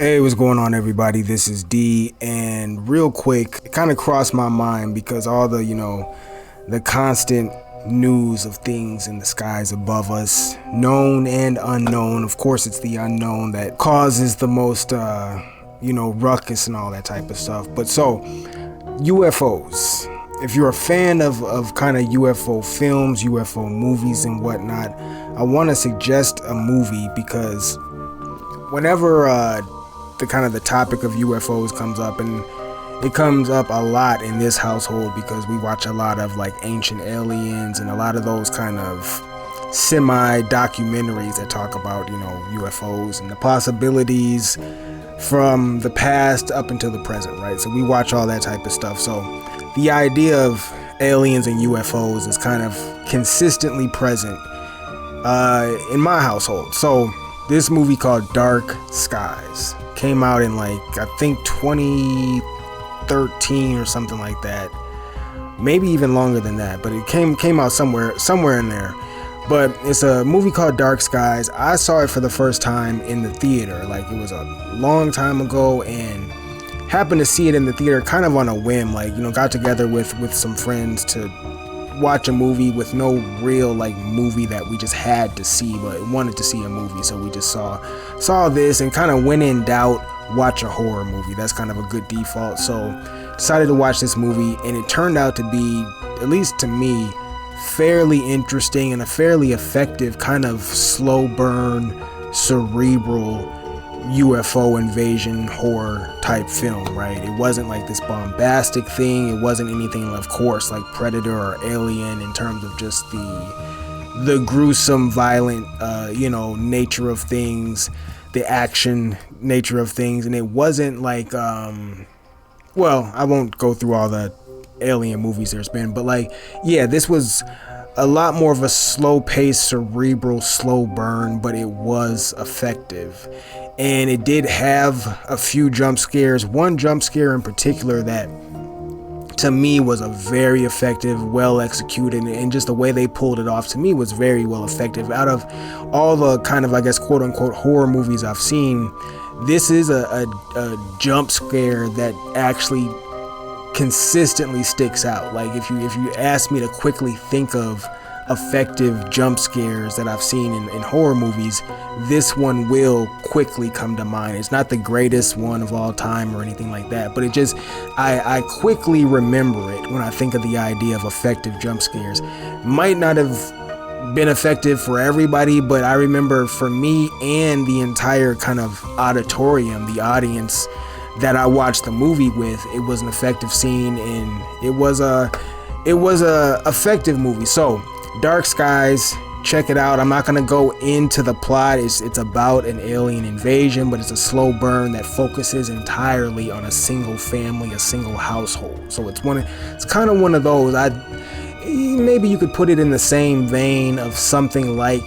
Hey, what's going on, everybody? This is D, and real quick, it kind of crossed my mind because all the constant news of things in the skies above us, known and unknown. Of course, it's the unknown that causes the most, ruckus and all that type of stuff. But so, UFOs. If you're a fan of kind of UFO films, UFO movies, and whatnot, I want to suggest a movie because whenever the topic of UFOs comes up, and it comes up a lot in this household because we watch a lot of like Ancient Aliens and a lot of those kind of semi documentaries that talk about UFOs and the possibilities from the past up until the present, right? So we watch all that type of stuff. So the idea of aliens and UFOs is kind of consistently present in my household. So this movie called Dark Skies came out in I think 2013 or something like that, maybe even longer than that, but it came out somewhere in there. But it's a movie called Dark Skies. I saw it for the first time in the theater, it was a long time ago, and happened to see it in the theater kind of on a whim, got together with some friends to watch a movie with no real movie that we just had to see, but wanted to see a movie, so we just saw this and kind of when in doubt, watch a horror movie. That's kind of a good default. So decided to watch this movie, and it turned out to be, at least to me, fairly interesting and a fairly effective kind of slow burn, cerebral UFO invasion horror type film, right? It wasn't like this bombastic thing. It wasn't anything, of course, like Predator or Alien in terms of just the gruesome, violent, nature of things, the action nature of things. And it wasn't like, I won't go through all the Alien movies there's been, but this was a lot more of a slow-paced, cerebral, slow burn, but it was effective. And it did have a few jump scares. One jump scare in particular that to me was a very effective, well executed, and just the way they pulled it off to me was very well effective. Out of all the kind of, I guess, quote unquote horror movies I've seen, this is a jump scare that actually consistently sticks out. If you ask me to quickly think of effective jump scares that I've seen in horror movies, this one will quickly come to mind. It's not the greatest one of all time or anything like that, but it just, I quickly remember it when I think of the idea of effective jump scares. Might not have been effective for everybody, but I remember for me and the entire kind of auditorium, the audience that I watched the movie with, it was an effective scene, and it was a effective movie. So Dark Skies, check it out. I'm not gonna go into the plot. It's about an alien invasion, but it's a slow burn that focuses entirely on a single family, a single household. So it's kind of one of those. Maybe you could put it in the same vein of something like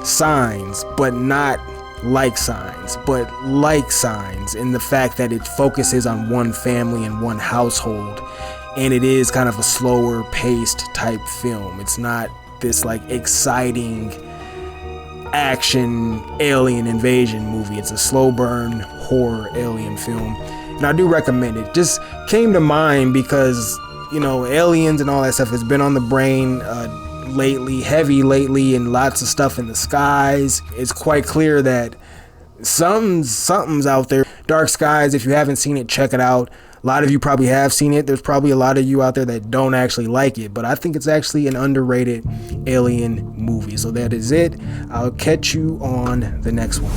Signs, but not like Signs, but like Signs, in the fact that it focuses on one family and one household, and it is kind of a slower paced type film. It's not this exciting action alien invasion movie. It's a slow burn horror alien film, and I do recommend it. Just came to mind because aliens and all that stuff has been on the brain heavy lately, and lots of stuff in the skies. It's quite clear that something's out there. Dark Skies, if you haven't seen it, check it out. A lot of you probably have seen it. There's probably a lot of you out there that don't actually like it, but I think it's actually an underrated alien movie. So that is it. I'll catch you on the next one.